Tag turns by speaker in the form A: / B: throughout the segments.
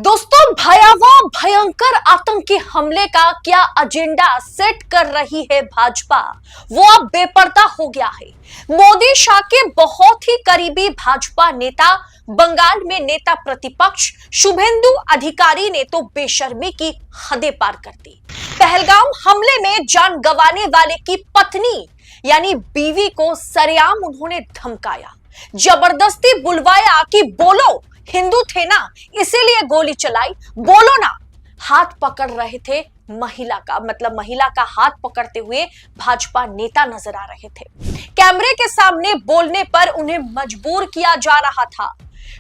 A: दोस्तों, भयावह भयंकर आतंकी हमले का क्या एजेंडा सेट कर रही है भाजपा, वो अब बेपर्दा हो गया है। मोदी शाह के बहुत ही करीबी भाजपा नेता, बंगाल में नेता प्रतिपक्ष शुभेंदु अधिकारी ने तो बेशर्मी की हदें पार कर दी। पहलगाम हमले में जान गंवाने वाले की पत्नी यानी बीवी को सरेआम उन्होंने धमकाया, जबरदस्ती बुलवाया कि बोलो हिंदू थे ना इसीलिए गोली चलाई, बोलो ना। हाथ पकड़ रहे थे महिला का, मतलब महिला का हाथ पकड़ते हुए भाजपा नेता नजर आ रहे थे। कैमरे के सामने बोलने पर उन्हें मजबूर किया जा रहा था।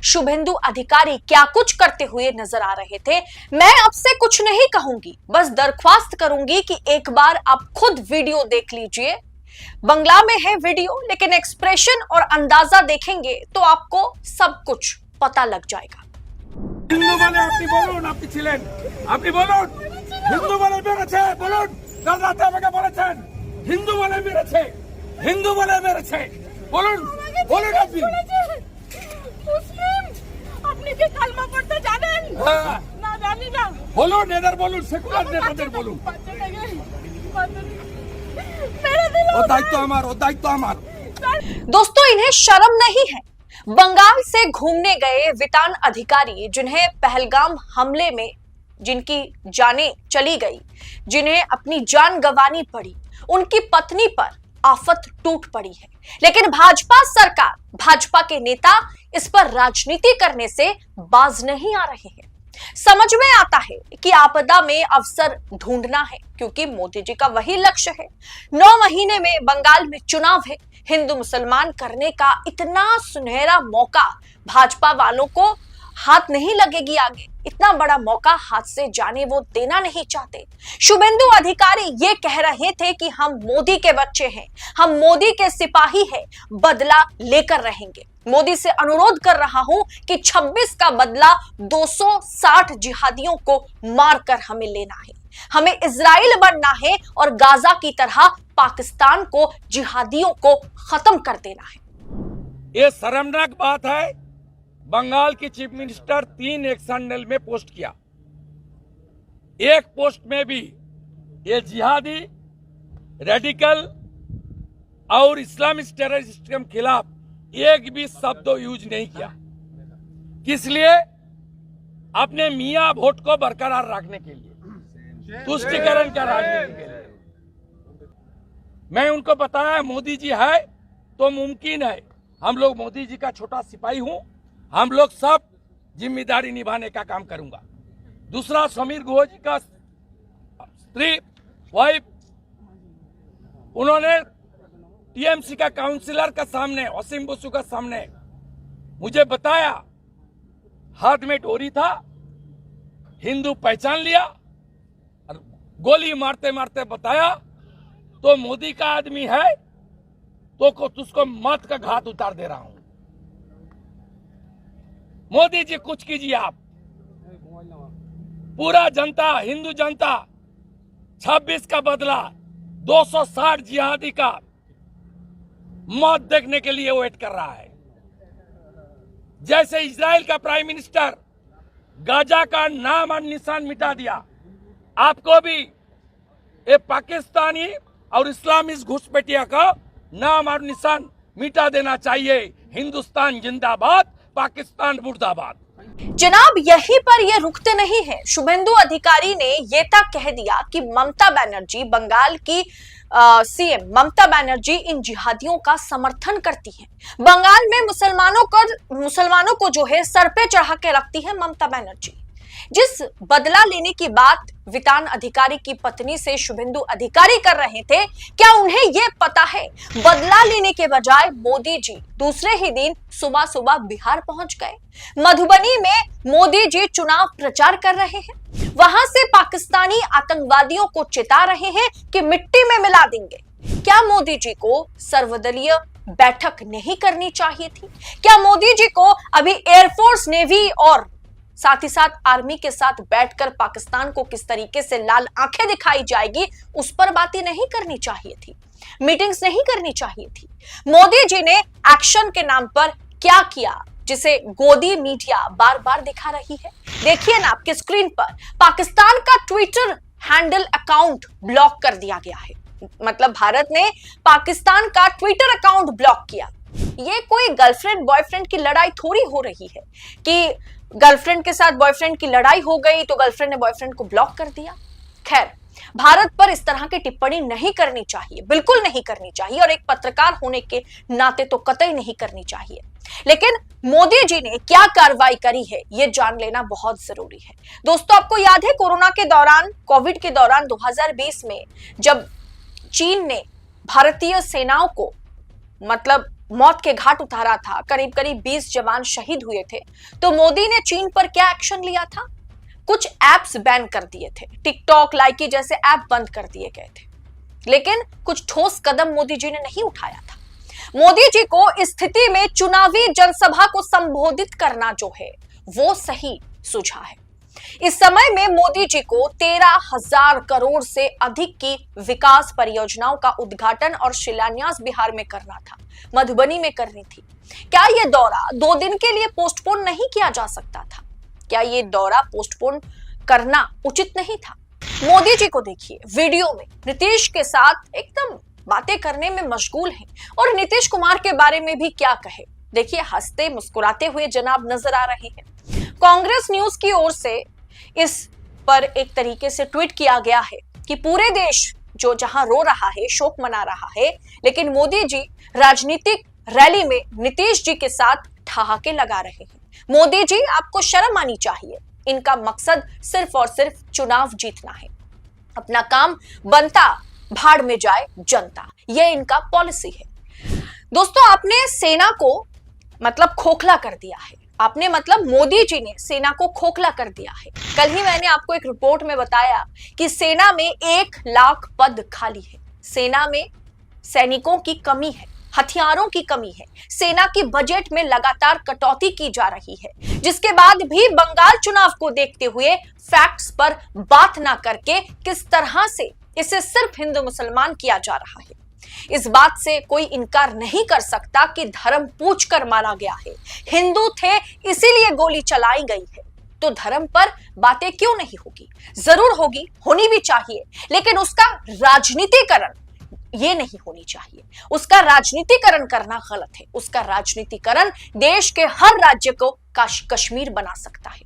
A: शुभेंदु अधिकारी क्या कुछ करते हुए नजर आ रहे थे। मैं अब से कुछ नहीं कहूंगी, बस दरख्वास्त करूंगी कि एक बार आप खुद वीडियो देख लीजिए। बंगला में है वीडियो, लेकिन एक्सप्रेशन और अंदाजा देखेंगे तो आपको सब कुछ पता लग जाएगा।
B: हिंदू बने अपनी बोलून, अपनी ছিলেন আপনি বলুন হিন্দু বলে মেরেছে, বলুন কাল রাতে আমাকে বলেছেন হিন্দু বলে মেরেছে, হিন্দু বলে মেরেছে, বলুন বলুন আপনি
C: মুসলিম আপনি কি কালমা পড়তে জানেন? না জানি না।
B: বলুন এদের বলুন, সেকুলার নেতাদের বলুন।
C: मेरे दिल
B: ও দায়িত্ব আমার, ও দায়িত্ব আমার।
A: दोस्तों, इन्हें शर्म नहीं है। बंगाल से घूमने गए वितान अधिकारी, जिन्हें पहलगाम हमले में जिनकी जानें चली गई, जिन्हें अपनी जान गंवानी पड़ी, उनकी पत्नी पर आफत टूट पड़ी है। लेकिन भाजपा सरकार, भाजपा के नेता इस पर राजनीति करने से बाज नहीं आ रहे हैं। समझ में आता है कि आपदा में अवसर ढूंढना है, क्योंकि मोदी जी का वही लक्ष्य है। 9 महीने में बंगाल में चुनाव है। हिंदू मुसलमान करने का इतना सुनहरा मौका भाजपा वालों को हाथ नहीं लगेगी आगे। इतना बड़ा मौका हाथ से जाने वो देना नहीं चाहते। शुभेंदु अधिकारी ये कह रहे थे कि हम मोदी के बच्चे हैं, हम मोदी के सिपाही हैं, बदला लेकर रहेंगे। मोदी से अनुरोध कर रहा हूं कि 26 का बदला 260 जिहादियों को मारकर हमें लेना है। हमें इजराइल बनना है और गाजा की तरह पाकिस्तान को, जिहादियों को खत्म कर देना है।
B: ये शर्मनाक बात है। बंगाल की चीफ मिनिस्टर 3 एक्शन सेल में पोस्ट किया, एक पोस्ट में भी ये जिहादी, रेडिकल और इस्लामिक टेररिस्ट के खिलाफ एक भी शब्द यूज नहीं किया। किस लिए? अपने मियां वोट को बरकरार रखने के लिए, तुष्टिकरण का राजनीति के लिए। मैं उनको बताया मोदी जी है तो मुमकिन है। हम लोग मोदी जी का छोटा सिपाही हूं, हम लोग सब जिम्मेदारी निभाने का काम करूंगा। दूसरा, समीर गुहो जी का स्त्री वाइफ, उन्होंने टीएमसी का काउंसिलर का सामने, असीम बसु का सामने मुझे बताया हाथ में डोरी था, हिंदू पहचान लिया और गोली मारते मारते बताया तो मोदी का आदमी है तो तुझको मौत का घात उतार दे रहा हूं। मोदी जी कुछ कीजिए आप। पूरा जनता, हिंदू जनता 26 का बदला 260 जिहादी का मौत देखने के लिए वेट कर रहा है। जैसे इजराइल का प्राइम मिनिस्टर गाजा का नाम और निशान मिटा दिया, आपको भी ये पाकिस्तानी और इस्लामिक घुसपैठिया का नाम और निशान मिटा देना चाहिए। हिंदुस्तान जिंदाबाद, पाकिस्तान मुर्दाबाद।
A: जनाब, यहीं पर ये रुकते नहीं है। शुभेंदु अधिकारी ने ये तक कह दिया कि ममता बनर्जी, बंगाल की सीएम ममता बनर्जी इन जिहादियों का समर्थन करती हैं। बंगाल में मुसलमानों को जो है सर पे चढ़ा के रखती है ममता बनर्जी। जिस बदला लेने की बात वितान अधिकारी की पत्नी से शुभेंदु अधिकारी कर रहे थे, क्या उन्हें यह पता है बदला लेने के बजाय मोदी जी दूसरे ही दिन सुबह सुबह बिहार पहुंच गए। मधुबनी में मोदी जी चुनाव प्रचार कर रहे हैं। वहां से पाकिस्तानी आतंकवादियों को चिता रहे हैं कि मिट्टी में मिला देंगे। क्या मोदी जी को सर्वदलीय बैठक नहीं करनी चाहिए थी? क्या मोदी जी को अभी एयरफोर्स, नेवी और साथ ही साथ आर्मी के साथ बैठकर पाकिस्तान को किस तरीके से लाल आंखें दिखाई जाएगी उस पर बातें नहीं करनी चाहिए थी? मीटिंग्स नहीं करनी चाहिए थी? मोदी जी ने एक्शन के नाम पर क्या किया जिसे गोदी मीडिया बार बार दिखा रही है। देखिए ना आपके स्क्रीन पर, पाकिस्तान का ट्विटर हैंडल अकाउंट ब्लॉक कर दिया गया है। मतलब भारत ने पाकिस्तान का ट्विटर अकाउंट ब्लॉक किया। ये कोई गर्लफ्रेंड बॉयफ्रेंड की लड़ाई थोड़ी हो रही है कि गर्लफ्रेंड के साथ बॉयफ्रेंड की लड़ाई हो गई तो गर्लफ्रेंड ने बॉयफ्रेंड को ब्लॉक कर दिया। खैर, भारत पर इस तरह की टिप्पणी नहीं करनी चाहिए, बिल्कुल नहीं करनी चाहिए, और एक पत्रकार होने के नाते तो कतई नहीं करनी चाहिए। लेकिन मोदी जी ने क्या कार्रवाई करी है ये जान लेना बहुत जरूरी है। दोस्तों, आपको याद है कोरोना के दौरान, कोविड के दौरान 2020 में जब चीन ने भारतीय सेनाओं को मतलब मौत के घाट उतारा था, करीब करीब 20 जवान शहीद हुए थे, तो मोदी ने चीन पर क्या एक्शन लिया था? कुछ एप्स बैन कर दिए थे, टिकटॉक, लाइकी जैसे ऐप बंद कर दिए गए थे। लेकिन कुछ ठोस कदम मोदी जी ने नहीं उठाया था। मोदी जी को इस स्थिति में चुनावी जनसभा को संबोधित करना जो है वो सही सूझा है। इस समय में मोदी जी को 13,000 करोड़ से अधिक की विकास परियोजनाओं का उद्घाटन और शिलान्यास बिहार में करना था, मधुबनी में करनी थी। क्या यह दौरा 2 दिन के लिए पोस्टपोन नहीं किया जा सकता था? क्या ये दौरा पोस्टपोन करना उचित नहीं था? मोदी जी को देखिए, वीडियो में नीतीश के साथ एकदम बातें करने में मशगूल हैं, और नीतीश कुमार के बारे में भी क्या कहे। देखिए, हंसते मुस्कुराते हुए जनाब नजर आ रहे हैं। कांग्रेस न्यूज की ओर से इस पर एक तरीके से ट्वीट किया गया है कि पूरे देश जो जहां रो रहा है, शोक मना रहा है, लेकिन मोदी जी राजनीतिक रैली में नीतीश जी के साथ ठहाके लगा रहे हैं। मोदी जी, आपको शर्म आनी चाहिए। इनका मकसद सिर्फ और सिर्फ चुनाव जीतना है। अपना काम बनता, भाड़ में जाए जनता, यह इनका पॉलिसी है। दोस्तों, आपने सेना को मतलब खोखला कर दिया है। आपने मतलब मोदी जी ने सेना को खोखला कर दिया है। कल ही मैंने आपको एक रिपोर्ट में बताया कि सेना में 1 लाख पद खाली है। सेना में सैनिकों की कमी है, हथियारों की कमी है, सेना की बजट में लगातार कटौती की जा रही है, जिसके बाद भी बंगाल चुनाव को देखते हुए फैक्ट्स पर बात ना करके किस तरह से इसे सिर्फ हिंदू मुसलमान किया जा रहा है। इस बात से कोई इनकार नहीं कर सकता कि धर्म पूछ कर मारा गया है, हिंदू थे इसीलिए गोली चलाई गई है। तो धर्म पर बातें क्यों नहीं होगी? जरूर होगी, होनी भी चाहिए, लेकिन उसका राजनीतिकरण ये नहीं होनी चाहिए। उसका राजनीतिकरण करना गलत है। उसका राजनीतिकरण देश के हर राज्य को कश्मीर बना सकता है।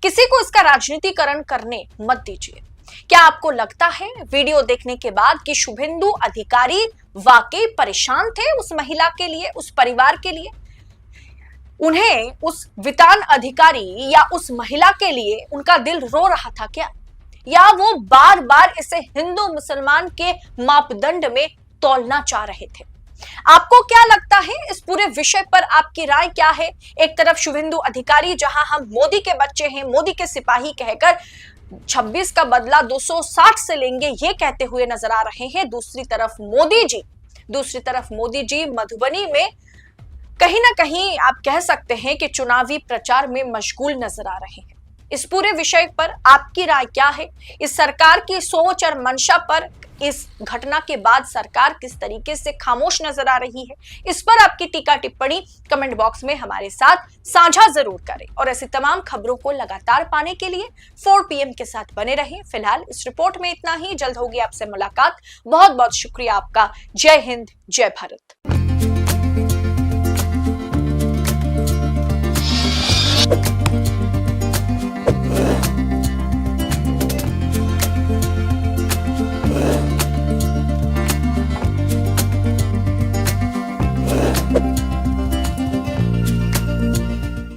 A: किसी को इसका राजनीतिकरण करने मत दीजिए। क्या आपको लगता है वीडियो देखने के बाद कि शुभेंदु अधिकारी वाकई परेशान थे उस महिला के लिए, उस परिवार के लिए? उन्हें उस वितान अधिकारी या उस महिला के लिए उनका दिल रो रहा था क्या? या वो बार बार इसे हिंदू मुसलमान के मापदंड में तौलना चाह रहे थे? आपको क्या लगता है? इस पूरे विषय पर आपकी राय क्या है? एक तरफ शुभेंदु अधिकारी, जहां हम मोदी के बच्चे हैं, मोदी के सिपाही कहकर 26 का बदला 260 से लेंगे ये कहते हुए नजर आ रहे हैं। दूसरी तरफ मोदी जी मधुबनी में कहीं ना कहीं आप कह सकते हैं कि चुनावी प्रचार में मशगूल नजर आ रहे हैं। इस पूरे विषय पर आपकी राय क्या है? इस सरकार की सोच और मंशा पर इस घटना के बाद सरकार किस तरीके से खामोश नजर आ रही है, इस पर आपकी टीका टिप्पणी कमेंट बॉक्स में हमारे साथ साझा जरूर करें। और ऐसी तमाम खबरों को लगातार पाने के लिए 4 PM के साथ बने रहें। फिलहाल इस रिपोर्ट में इतना ही। जल्द होगी आपसे मुलाकात। बहुत बहुत शुक्रिया आपका। जय हिंद, जय भारत।